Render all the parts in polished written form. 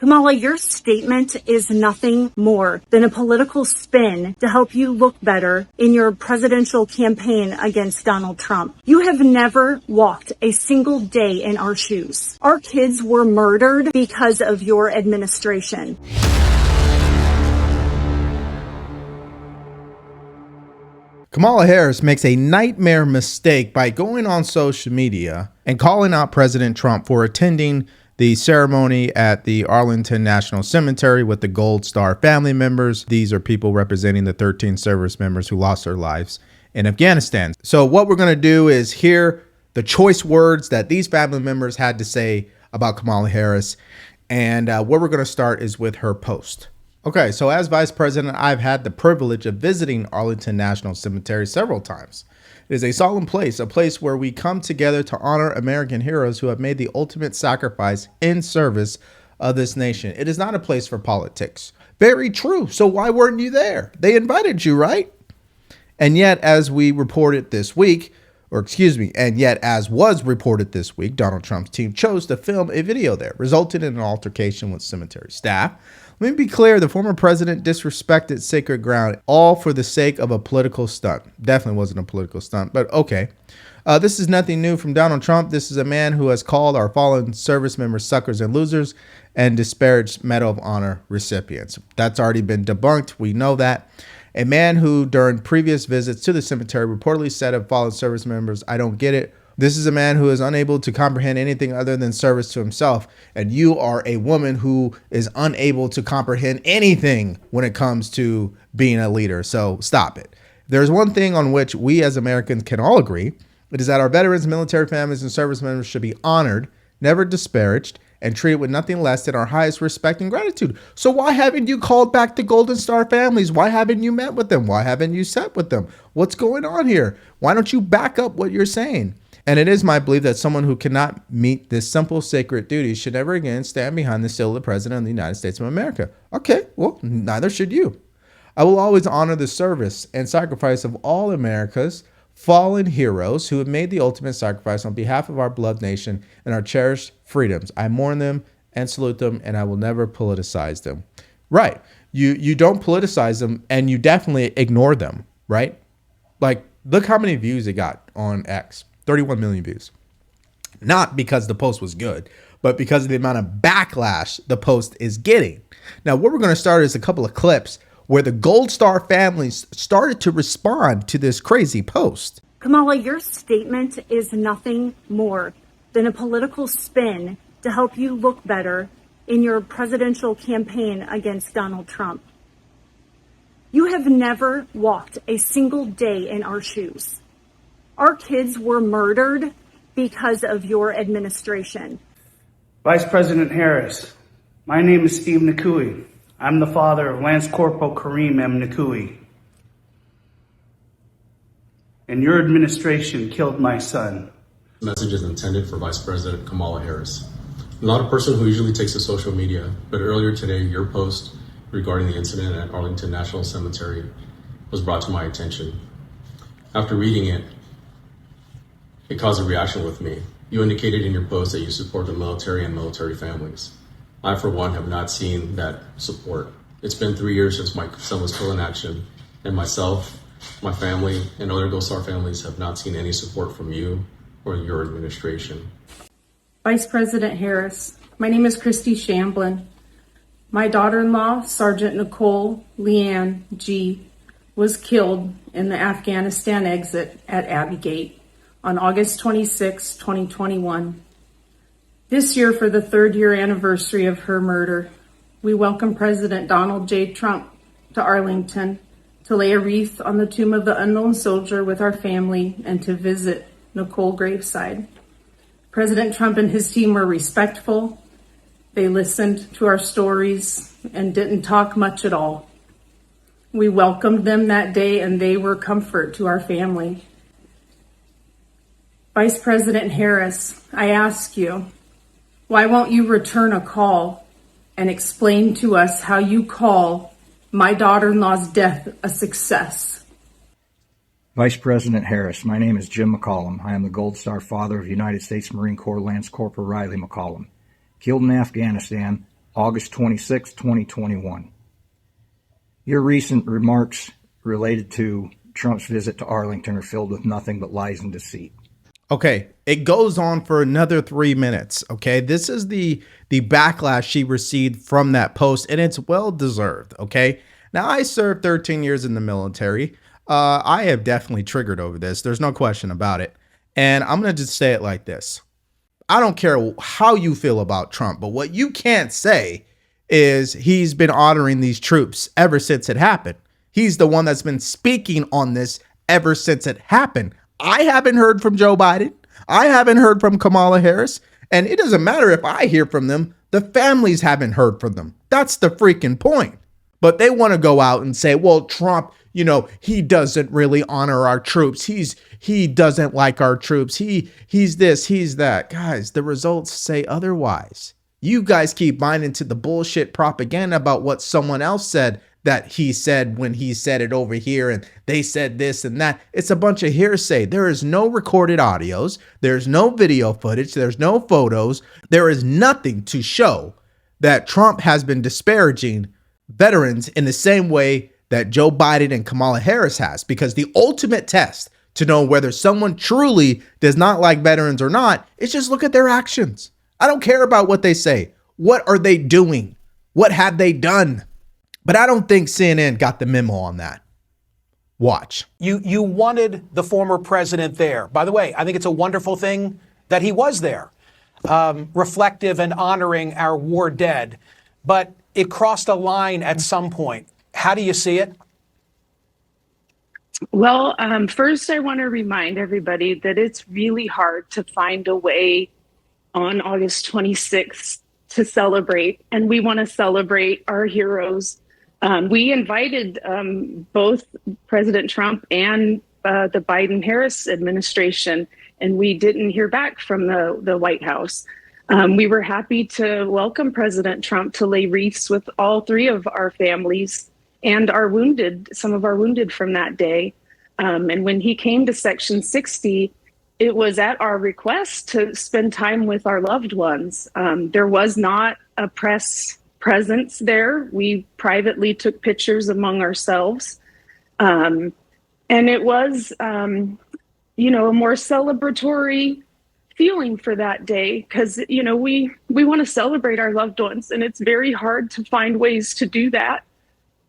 Kamala, your statement is nothing more than a political spin to help you look better in your presidential campaign against Donald Trump. You have never walked a single day in our shoes. Our kids were murdered because of your administration. Kamala Harris makes a nightmare mistake by going on social media and calling out President Trump for attending the ceremony at the Arlington National Cemetery with the Gold Star family members. These are people representing the 13 service members who lost their lives in Afghanistan. So what we're going to do is hear the choice words that these family members had to say about Kamala Harris. And where we're going to start is with her post. Okay, so as vice president, I've had the privilege of visiting Arlington National Cemetery several times. It is a solemn place, a place where we come together to honor American heroes who have made the ultimate sacrifice in service of this nation. It is not a place for politics. Very true. So why weren't you there? They invited you, right? And yet, as we reported this week, and yet as was reported this week, Donald Trump's team chose to film a video there, resulting in an altercation with cemetery staff. Let me be clear, the former president disrespected sacred ground, all for the sake of a political stunt. Definitely wasn't a political stunt, but okay. This is nothing new from Donald Trump. This is a man who has called our fallen service members suckers and losers and disparaged Medal of Honor recipients. That's already been debunked. We know that. A man who, during previous visits to the cemetery, reportedly said of fallen service members, "I don't get it." This is a man who is unable to comprehend anything other than service to himself. And you are a woman who is unable to comprehend anything when it comes to being a leader. So stop it. There's one thing on which we as Americans can all agree. It is that our veterans, military families, and service members should be honored, never disparaged, and treated with nothing less than our highest respect and gratitude. So why haven't you called back the Golden Star families? Why haven't you met with them? Why haven't you sat with them? What's going on here? Why don't you back up what you're saying? And it is my belief that someone who cannot meet this simple sacred duty should never again stand behind the seal of the President of the United States of America. Okay, well, neither should you. I will always honor the service and sacrifice of all America's fallen heroes who have made the ultimate sacrifice on behalf of our beloved nation and our cherished freedoms. I mourn them and salute them, and I will never politicize them. Right. You don't politicize them, and you definitely ignore them, right? Like, look how many views it got on X. 31 million views. Not because the post was good, but because of the amount of backlash the post is getting. Now, what we're going to start is a couple of clips where the Gold Star families started to respond to this crazy post. Kamala, your statement is nothing more than a political spin to help you look better in your presidential campaign against Donald Trump. You have never walked a single day in our shoes. Our kids were murdered because of your administration. Vice President Harris, my name is Steve Nakui. I'm the father of Lance Corporal Kareem M. Nakui. And your administration killed my son. The message is intended for Vice President Kamala Harris. I'm not a person who usually takes to social media, but earlier today, your post regarding the incident at Arlington National Cemetery was brought to my attention. After reading it caused a reaction with me. You indicated in your post that you support the military and military families. I, for one, have not seen that support. It's been 3 years since my son was killed in action, and myself, my family, and other Gold Star families have not seen any support from you or your administration. Vice President Harris, my name is Christy Shamblin. My daughter-in-law, Sergeant Nicole Leanne G., was killed in the Afghanistan exit at Abbey Gate on August 26, 2021. This year, for the 3rd year anniversary of her murder, we welcome President Donald J. Trump to Arlington to lay a wreath on the tomb of the unknown soldier with our family and to visit Nicole graveside. President Trump and his team were respectful. They listened to our stories and didn't talk much at all. We welcomed them that day, and they were comfort to our family. Vice President Harris, I ask you, why won't you return a call and explain to us how you call my daughter-in-law's death a success? Vice President Harris, my name is Jim McCollum. I am the Gold Star father of United States Marine Corps Lance Corporal Riley McCollum, killed in Afghanistan August 26, 2021. Your recent remarks related to Trump's visit to Arlington are filled with nothing but lies and deceit. Okay, it goes on for another 3 minutes. Okay, this is the backlash she received from that post, and it's well deserved. Okay, now I served 13 years in the military. I have definitely triggered over this. There's no question about it. And I'm gonna just say it like this: I don't care how you feel about Trump, but what you can't say is he's been honoring these troops ever since it happened. He's the one that's been speaking on this ever since it happened. I haven't heard from Joe Biden. I haven't heard from Kamala Harris. And it doesn't matter if I hear from them. The families haven't heard from them. That's the freaking point. But they want to go out and say, well, Trump, he doesn't really honor our troops. He doesn't like our troops. He's this, he's that. Guys, the results say otherwise. You guys keep buying into the bullshit propaganda about what someone else said that he said when he said it over here, and they said this and that. It's a bunch of hearsay. There is no recorded audios. There's no video footage. There's no photos. There is nothing to show that Trump has been disparaging veterans in the same way that Joe Biden and Kamala Harris has, because the ultimate test to know whether someone truly does not like veterans or not is just look at their actions. I don't care about what they say. What are they doing? What have they done? But I don't think CNN got the memo on that. Watch. You wanted the former president there. By the way, I think it's a wonderful thing that he was there, reflective and honoring our war dead. But it crossed a line at some point. How do you see it? Well, first, I want to remind everybody that it's really hard to find a way on August 26th to celebrate, and we want to celebrate our heroes. We invited both President Trump and the Biden-Harris administration, and we didn't hear back from the White House. We were happy to welcome President Trump to lay wreaths with all three of our families and some of our wounded from that day. And when he came to Section 60, it was at our request to spend time with our loved ones. There was not a press presence there. We privately took pictures among ourselves. And it was, a more celebratory feeling for that day because, we want to celebrate our loved ones. And it's very hard to find ways to do that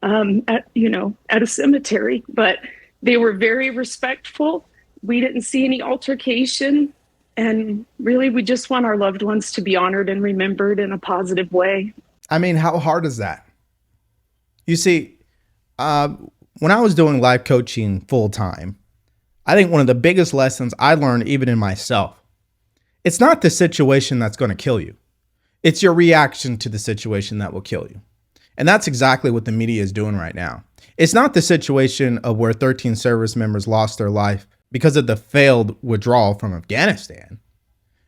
at a cemetery. But they were very respectful. We didn't see any altercation. And really, we just want our loved ones to be honored and remembered in a positive way. I mean, how hard is that? You see, when I was doing life coaching full time, I think one of the biggest lessons I learned even in myself, it's not the situation that's going to kill you. It's your reaction to the situation that will kill you. And that's exactly what the media is doing right now. It's not the situation of where 13 service members lost their life because of the failed withdrawal from Afghanistan.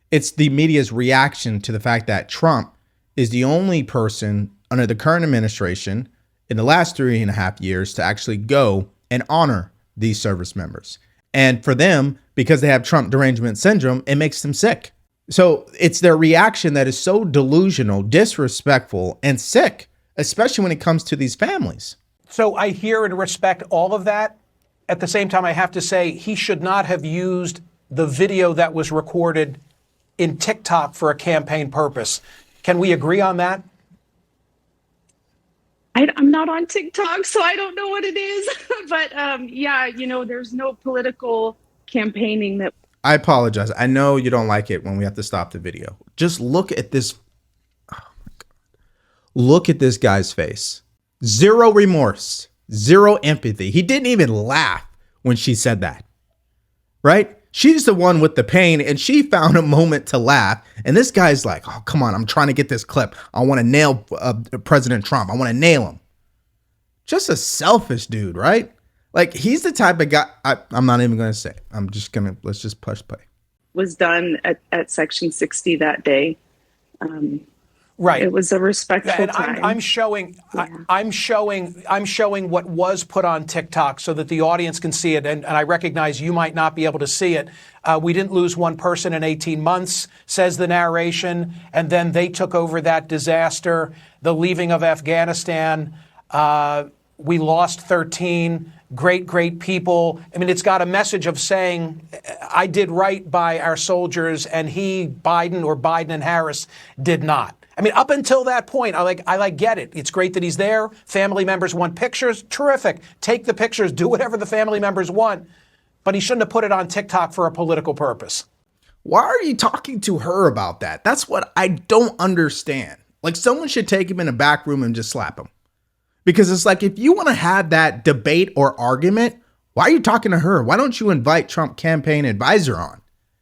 It's the media's reaction to the fact that Trump is the only person under the current administration in the last 3.5 years to actually go and honor these service members. And for them, because they have Trump derangement syndrome, it makes them sick. So it's their reaction that is so delusional, disrespectful, and sick, especially when it comes to these families. So I hear and respect all of that. At the same time, I have to say he should not have used the video that was recorded in TikTok for a campaign purpose. Can we agree on that? I'm not on TikTok, so I don't know what it is. But there's no political campaigning that. I apologize. I know you don't like it when we have to stop the video. Just look at this. Oh my God. Look at this guy's face. Zero remorse, zero empathy. He didn't even laugh when she said that, right? She's the one with the pain, and she found a moment to laugh. And this guy's like, oh, come on, I'm trying to get this clip. I want to nail President Trump. I want to nail him. Just a selfish dude, right? Like, he's the type of guy, I'm not even going to say. Let's just push play. Was done at Section 60 that day. Right. It was a respectful And time. I'm showing what was put on TikTok so that the audience can see it. And I recognize you might not be able to see it. We didn't lose one person in 18 months, says the narration. And then they took over that disaster, the leaving of Afghanistan. We lost 13 great people. I mean, it's got a message of saying, I did right by our soldiers, and Biden and Harris did not. I mean, up until that point, I get it. It's great that he's there. Family members want pictures. Terrific. Take the pictures. Do whatever the family members want. But he shouldn't have put it on TikTok for a political purpose. Why are you talking to her about that? That's what I don't understand. Like, someone should take him in a back room and just slap him. Because it's like, if you want to have that debate or argument, why are you talking to her? Why don't you invite Trump campaign advisor on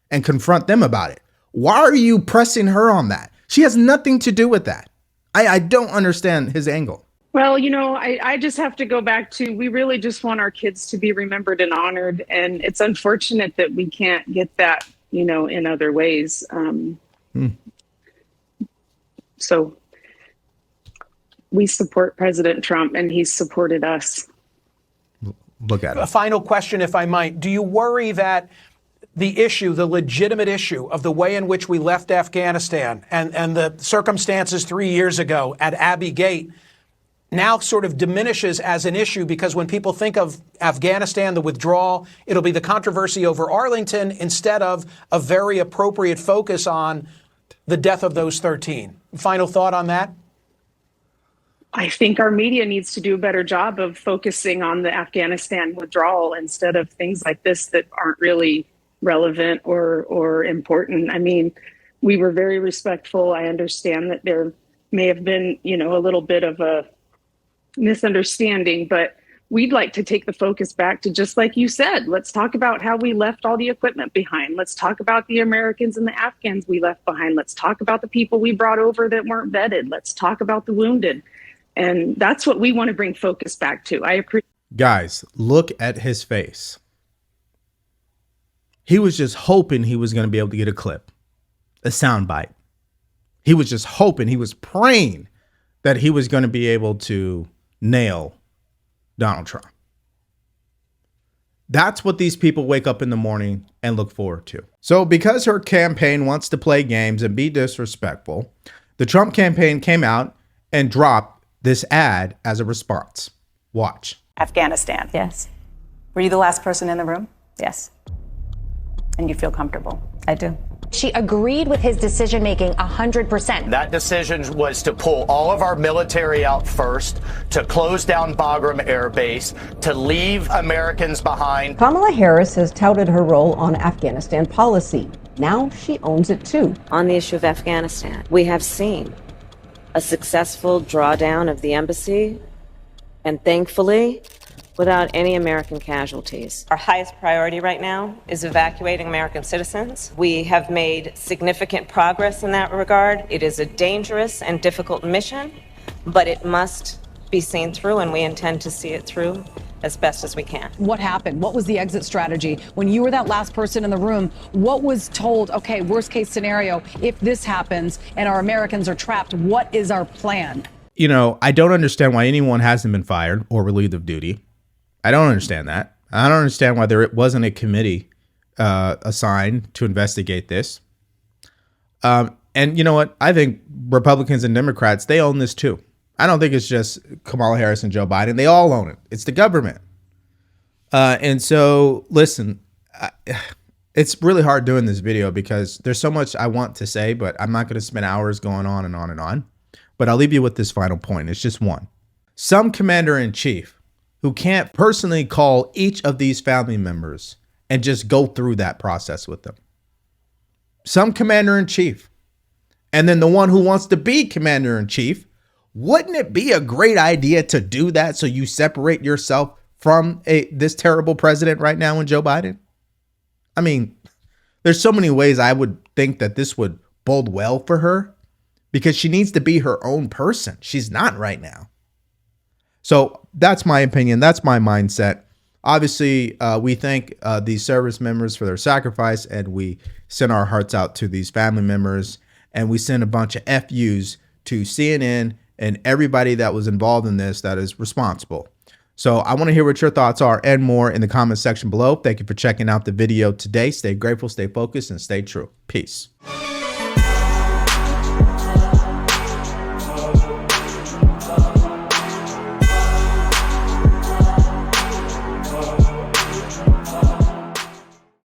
and confront them about it? Why are you pressing her on that? She has nothing to do with that. I don't understand his angle. Well, I just have to go back to, we really just want our kids to be remembered and honored. And it's unfortunate that we can't get that, in other ways. So we support President Trump, and he's supported us. Look at it. A final question, if I might. Do you worry that the legitimate issue of the way in which we left Afghanistan and the circumstances 3 years ago at Abbey Gate now sort of diminishes as an issue, because when people think of Afghanistan, the withdrawal, it'll be the controversy over Arlington instead of a very appropriate focus on the death of those 13? Final thought on that? I think our media needs to do a better job of focusing on the Afghanistan withdrawal instead of things like this that aren't really relevant or important. I mean, we were very respectful. I understand that there may have been, a little bit of a misunderstanding, but we'd like to take the focus back to, just like you said, let's talk about how we left all the equipment behind. Let's talk about the Americans and the Afghans we left behind. Let's talk about the people we brought over that weren't vetted. Let's talk about the wounded. And that's what we want to bring focus back to. I appreciate. Guys, look at his face. He was just hoping he was going to be able to get a clip, a soundbite. He was just hoping, he was praying that he was going to be able to nail Donald Trump. That's what these people wake up in the morning and look forward to. So because her campaign wants to play games and be disrespectful, the Trump campaign came out and dropped this ad as a response. Watch. Afghanistan. Yes. Were you the last person in the room? Yes. And you feel comfortable? I do. She agreed with his decision-making 100%. That decision was to pull all of our military out first, to close down Bagram Air Base, to leave Americans behind. Kamala Harris has touted her role on Afghanistan policy. Now she owns it too. On the issue of Afghanistan, we have seen a successful drawdown of the embassy, and thankfully, without any American casualties. Our highest priority right now is evacuating American citizens. We have made significant progress in that regard. It is a dangerous and difficult mission, but it must be seen through, and we intend to see it through as best as we can. What happened? What was the exit strategy? When you were that last person in the room, what was told, okay, worst case scenario, if this happens and our Americans are trapped, what is our plan? You know, I don't understand why anyone hasn't been fired or relieved of duty. I don't understand that. I don't understand why there wasn't a committee assigned to investigate this. And you know what? I think Republicans and Democrats, they own this too. I don't think it's just Kamala Harris and Joe Biden. They all own it. It's the government. And so, listen, it's really hard doing this video because there's so much I want to say, but I'm not going to spend hours going on and on and on. But I'll leave you with this final point. It's just one. Some commander-in-chief who can't personally call each of these family members and just go through that process with them. Some commander-in-chief. And then the one who wants to be commander-in-chief, wouldn't it be a great idea to do that so you separate yourself from this terrible president right now in Joe Biden? I mean, there's so many ways I would think that this would bode well for her because she needs to be her own person. She's not right now. So that's my opinion. That's my mindset. Obviously, we thank these service members for their sacrifice, and we send our hearts out to these family members, and we send a bunch of FUs to CNN and everybody that was involved in this that is responsible. So I want to hear what your thoughts are and more in the comment section below. Thank you for checking out the video today. Stay grateful, stay focused, and stay true. Peace.